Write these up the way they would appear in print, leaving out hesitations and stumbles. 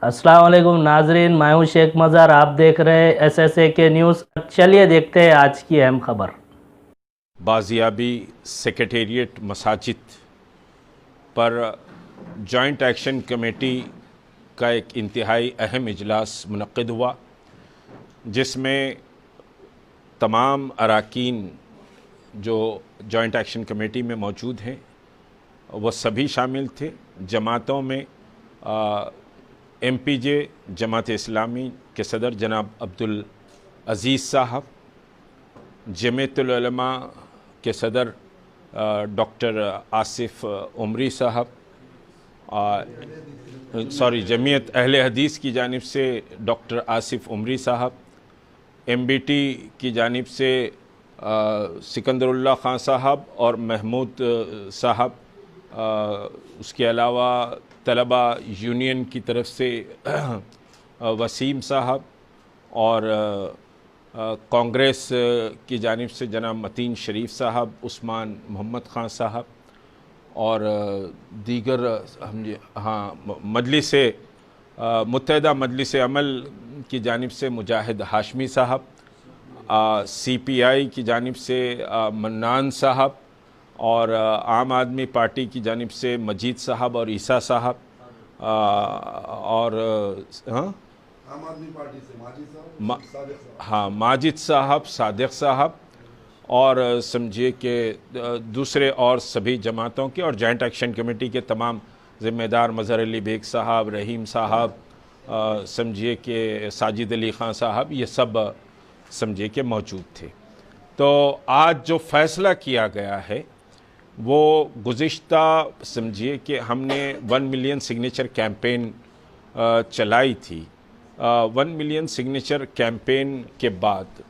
अस्सलाम वालेकुम नाजरीन, मैं हूं शेख मज़ार। आप देख रहे हैं SSA के न्यूज़। चलिए देखते हैं आज की अहम खबर। बाजियाबी सेक्रेटेरिएट मसाजिद पर जॉइंट एक्शन कमेटी का एक इंतहाई अहम इजलास मुनक्किद हुआ, जिसमें तमाम अरकान जो जॉइंट एक्शन कमेटी में मौजूद हैं वह सभी शामिल थे। जमातों में MPJ जमात इस्लामी के सदर जनाब अब्दुल अज़ीज़ साहब, जमीयतुल उलमा के सदर डॉक्टर आसिफ उमरी साहब, जमीयत अहले हदीस की जानिब से डॉक्टर आसिफ उमरी साहब, MBT की जानिब से सिकंदरुल्लाह ख़ान साहब और महमूद साहब, उसके अलावा तलबा यूनियन की तरफ से वसीम साहब और कांग्रेस की जानिब से जनाब मतीन शरीफ साहब, उस्मान मोहम्मद ख़ान साहब और दीगर मजलिस मुत्तहिदा मजलिस अमल की जानिब से मुजाहिद हाशमी साहब, CPI की जानिब से मन्नान साहब और आम आदमी पार्टी की जानिब से मजीद साहब और ईसा साहब और आम आदमी पार्टी से माजिद साहब, सादिक साहब और समझिए कि दूसरे और सभी जमातों के और जॉइंट एक्शन कमेटी के तमाम ज़िम्मेदार मज़हर अली बेग साहब, रहीम साहब, समझिए कि साजिद अली ख़ान साहब, ये सब समझिए कि मौजूद थे। तो आज जो फ़ैसला किया गया है वो गुज़िश्ता समझिए कि हमने 1 मिलियन सिग्नेचर कैंपेन चलाई थी। 1 मिलियन सिग्नेचर कैंपेन के बाद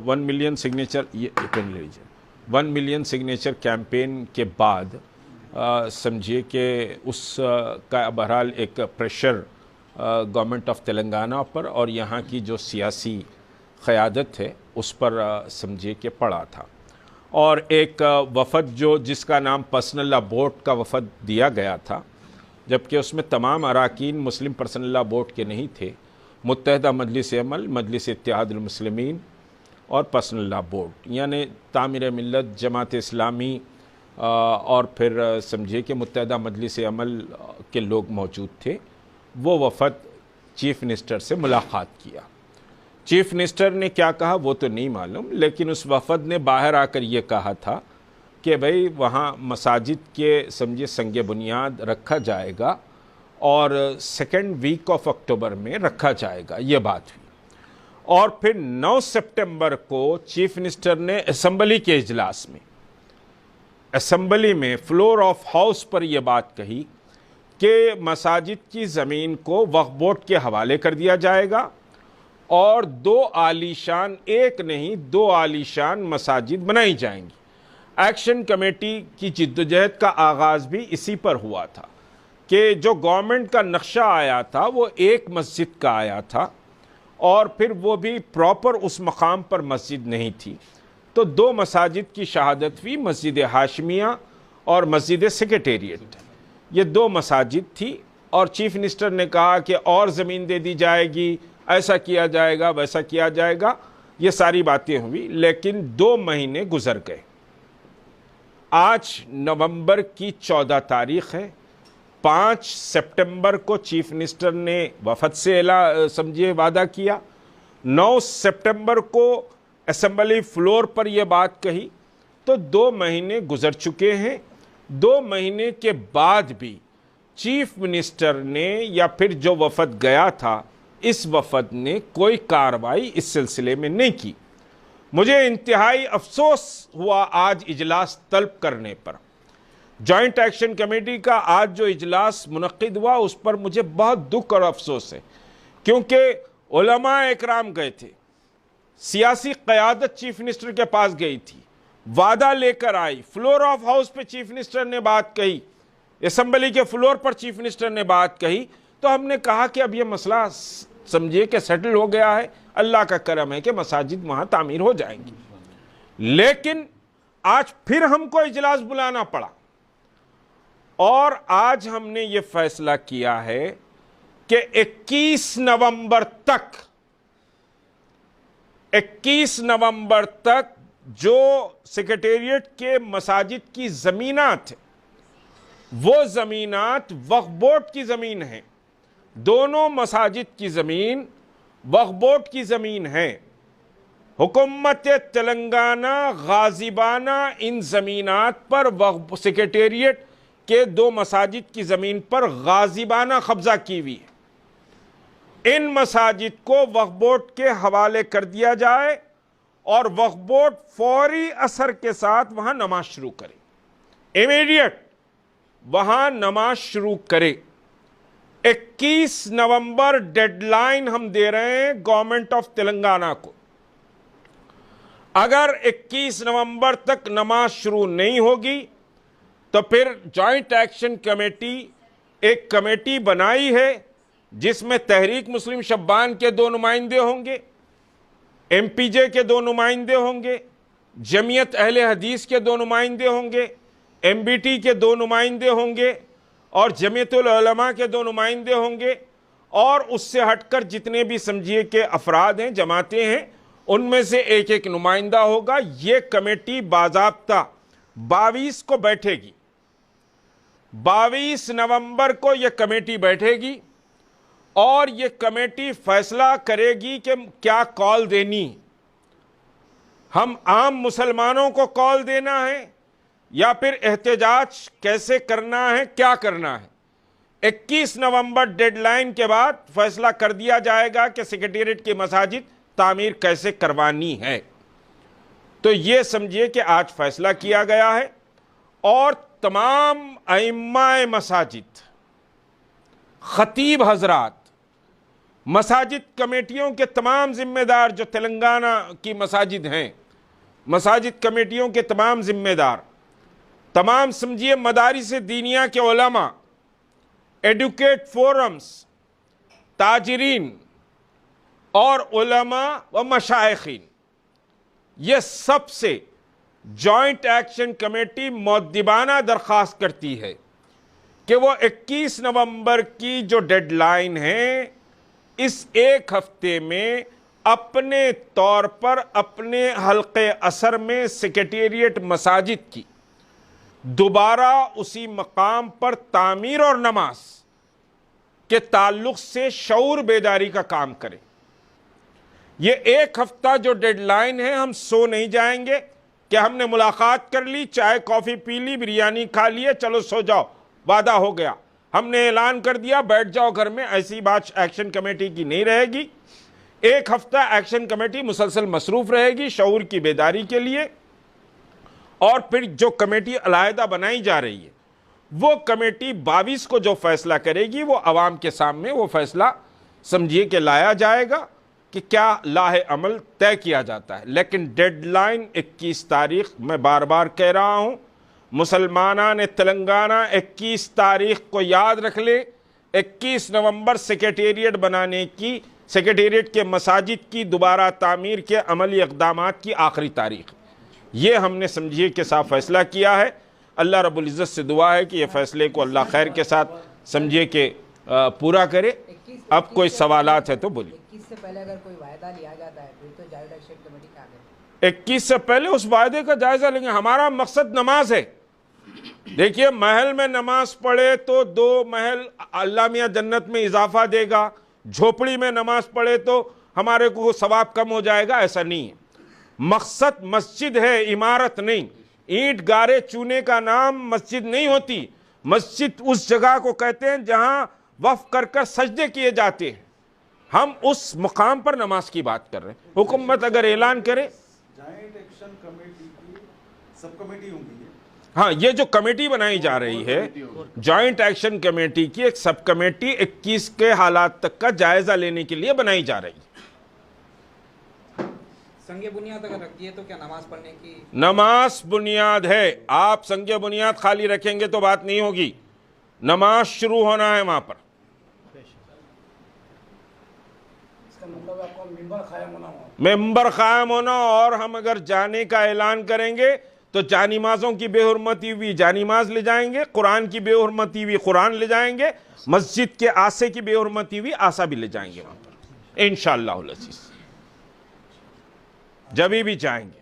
1 मिलियन सिग्नेचर ये पेन लीजिए 1 मिलियन सिग्नेचर कैंपेन के बाद समझिए कि उस का बहरहाल एक प्रेशर गवर्नमेंट ऑफ तेलंगाना पर और यहाँ की जो सियासी क़यादत है उस पर समझिए कि पड़ा था। और एक वफ़द जो जिसका नाम पर्सनल लॉ बोर्ड का वफ़द दिया गया था, जबकि उसमें तमाम अरकान मुस्लिम पर्सनल लॉ बोर्ड के नहीं थे। मुत्तहिदा मजलिस अमल, मजलिस इत्तेहादुल मुस्लिमीन और पर्सनल लॉ बोर्ड यानी तामीर मिल्लत, जमात इस्लामी और फिर समझिए कि मुत्तहिदा मजलिस अमल के लोग मौजूद थे। वो वफ़द चीफ़ मिनिस्टर से मुलाकात किया। चीफ़ मिनिस्टर ने क्या कहा वो तो नहीं मालूम, लेकिन उस वफ़द ने बाहर आकर ये कहा था कि भाई वहाँ मसाजिद के समझिए संग बुनियाद रखा जाएगा और 2nd वीक ऑफ अक्टूबर में रखा जाएगा, ये बात हुई। और फिर 9 सितंबर को चीफ मिनिस्टर ने असम्बली के इजलास में, असम्बली में फ्लोर ऑफ हाउस पर यह बात कही कि मसाजिद की ज़मीन को वक्फ बोर्ड के हवाले कर दिया जाएगा और 2 आलीशान, एक नहीं 2 आलीशान मसाजिद बनाई जाएंगी। एक्शन कमेटी की जिद्दोजहद का आगाज़ भी इसी पर हुआ था कि जो गवर्नमेंट का नक्शा आया था वो एक मस्जिद का आया था और फिर वो भी प्रॉपर उस मकाम पर मस्जिद नहीं थी। तो 2 मसाजिद की शहादत हुई, मस्जिद हाशमिया और मस्जिद सेक्रेटेरिएट, ये 2 मसाजिद थी। और चीफ मिनिस्टर ने कहा कि और ज़मीन दे दी जाएगी, ऐसा किया जाएगा, वैसा किया जाएगा, ये सारी बातें हुई। लेकिन 2 महीने गुजर गए। आज नवंबर की 14 तारीख़ है। 5 सितंबर को चीफ मिनिस्टर ने वफद से समझिए वादा किया। 9 सितंबर को असेंबली फ्लोर पर यह बात कही। तो 2 महीने गुजर चुके हैं। 2 महीने के बाद भी चीफ मिनिस्टर ने या फिर जो वफद गया था, इस वफद ने कोई कार्रवाई इस सिलसिले में नहीं की। मुझे इंतहाई अफसोस हुआ आज इजलास तलब करने पर। जॉइंट एक्शन कमेटी का आज जो इजलास मुनक्किद हुआ उस पर मुझे बहुत दुख और अफसोस है, क्योंकि उलमा इकराम गए थे, सियासी क़यादत चीफ मिनिस्टर के पास गई थी, वादा लेकर आई, फ्लोर ऑफ हाउस पे चीफ मिनिस्टर ने बात कही, असम्बली के फ्लोर पर चीफ मिनिस्टर ने बात कही। तो हमने कहा कि अब यह मसला समझिए कि सेटल हो गया है, अल्लाह का करम है कि मसाजिद वहां तामीर हो जाएंगी। लेकिन आज फिर हमको इजलास बुलाना पड़ा और आज हमने ये फैसला किया है कि 21 नवंबर तक जो सेक्रेटेरिएट के मसाजिद की ज़मीनात, वो ज़मीनात वक्फ बोर्ड की ज़मीन है। दोनों मसाजिद की ज़मीन वक्फ बोर्ड की ज़मीन है। हुकूमत तेलंगाना गाजिबाना इन ज़मीनात पर वक्फ सेक्रेटेरिएट के 2 मसाजिद की ज़मीन पर गाजिबाना कब्जा की हुई है। इन मसाजिद को वक्फ बोर्ड के हवाले कर दिया जाए और वक्फ बोर्ड फौरी असर के साथ वहां नमाज शुरू करे, इमीडिएट वहां नमाज शुरू करे। 21 नवंबर डेडलाइन हम दे रहे हैं गवर्नमेंट ऑफ तेलंगाना को। अगर 21 नवंबर तक नमाज शुरू नहीं होगी तो फिर जॉइंट एक्शन कमेटी एक कमेटी बनाई है जिसमें तहरीक मुस्लिम शब्बान के 2 नुमाइंदे होंगे, एमपीजे के 2 नुमाइंदे होंगे, जमीयत अहले हदीस के 2 नुमाइंदे होंगे, एमबीटी के 2 नुमाइंदे होंगे और जमीयतुल उलमा के 2 नुमाइंदे होंगे। और उससे हटकर जितने भी समझिए के अफराद हैं, जमातें हैं, उनमें से एक एक नुमाइंदा होगा। ये कमेटी बाज़ाब्ता 22 को बैठेगी। 22 नवंबर को यह कमेटी बैठेगी और यह कमेटी फैसला करेगी कि क्या कॉल देनी, हम आम मुसलमानों को कॉल देना है या फिर एहतजाज कैसे करना है, क्या करना है। 21 नवंबर डेडलाइन के बाद फैसला कर दिया जाएगा कि सेक्रेटेरिएट की मसाजिद तामीर कैसे करवानी है। तो ये समझिए कि आज फैसला किया गया है और तमाम अइम्माए मसाजिद, खतीब हजरात, मसाजिद कमेटियों के तमाम जिम्मेदार जो तेलंगाना की मसाजिद हैं, मसाजिद कमेटियों के तमाम जिम्मेदार, तमाम समझिए मदारिस दीनिया के उलमा, एडुकेट फोरम्स, ताजरीन और उलमा व मशाइखीन, ये सबसे जॉइंट एक्शन कमेटी मुअद्दिबाना दरख्वास्त करती है कि वो 21 नवंबर की जो डेडलाइन है, इस एक हफ्ते में अपने तौर पर अपने हल्के असर में सेक्रेटेरिएट मसाजिद की दोबारा उसी मकाम पर तामीर और नमाज के ताल्लुक से शऊर बेदारी का काम करें। ये एक हफ्ता जो डेडलाइन है, हम सो नहीं जाएंगे कि हमने मुलाकात कर ली, चाय कॉफ़ी पी ली, बिरयानी खा लिए, चलो सो जाओ, वादा हो गया, हमने ऐलान कर दिया, बैठ जाओ घर में। ऐसी बात एक्शन कमेटी की नहीं रहेगी। एक हफ्ता एक्शन कमेटी मुसलसल मसरूफ़ रहेगी शऊर की बेदारी के लिए। और फिर जो कमेटी अलहदा बनाई जा रही है, वो कमेटी 22 को जो फैसला करेगी, वो अवाम के सामने वो फैसला समझिए कि लाया जाएगा कि क्या लाहे अमल तय किया जाता है। लेकिन डेडलाइन 21 तारीख, मैं बार बार कह रहा हूँ, मुसलमाना ने तेलंगाना 21 तारीख को याद रख ले। 21 नवंबर सेक्रेटेरिएट बनाने की, सेक्रेटेरिएट के मसाजिद की दोबारा तामीर के अमली इक़दामात की आखिरी तारीख, ये हमने समझिए के साथ फ़ैसला किया है। अल्लाह रब्बुल इज़्ज़त से दुआ है कि ये फ़ैसले को अल्लाह खैर के साथ समझिए कि पूरा करे। अब कोई सवालात है तो बोलिए। 21 से पहले अगर कोई वायदा लिया जाता है फिर तो जॉइंट एक्शन कमेटी क्या करे? 21 से पहले उस वायदे का जायजा लेंगे। हमारा मकसद नमाज है। देखिए, महल में नमाज पढ़े तो 2 महल अल्लाह मियां जन्नत में इजाफा देगा, झोपड़ी में नमाज पढ़े तो हमारे को सवाब कम हो जाएगा, ऐसा नहीं है। मकसद मस्जिद है, इमारत नहीं। ईंट गारे चूने का नाम मस्जिद नहीं होती। मस्जिद उस जगह को कहते हैं जहां वफ कर कर सजदे किए जाते हैं। हम उस मुकाम पर नमाज की बात कर रहे हैं। हुकूमत अगर ऐलान करे, जॉइंट एक्शन कमेटी की सब कमेटी होंगी। हाँ, ये जो कमेटी बनाई जा रही है, जॉइंट एक्शन कमेटी की एक सब कमेटी 21 के हालात तक का जायजा लेने के लिए बनाई जा रही है। संगे बुनियाद अगर रखती है तो क्या नमाज पढ़ने की? नमाज बुनियाद है। आप संगे बुनियाद खाली रखेंगे तो बात नहीं होगी। नमाज शुरू होना है वहां पर। इसका मतलब आपको मेंबर कायम होना होगा। मेंबर कायम होना, और हम अगर जाने का ऐलान करेंगे तो जानिमाज़ों की बेहुरमती हुई जानिमाज ले जाएंगे, कुरान की बेहुरमती हुई कुरान ले जाएंगे, मस्जिद के आसे की बेहुरमती हुई आसा भी ले जाएंगे वहां पर इंशाअल्लाह अज़ीज़, जब भी जाएंगे।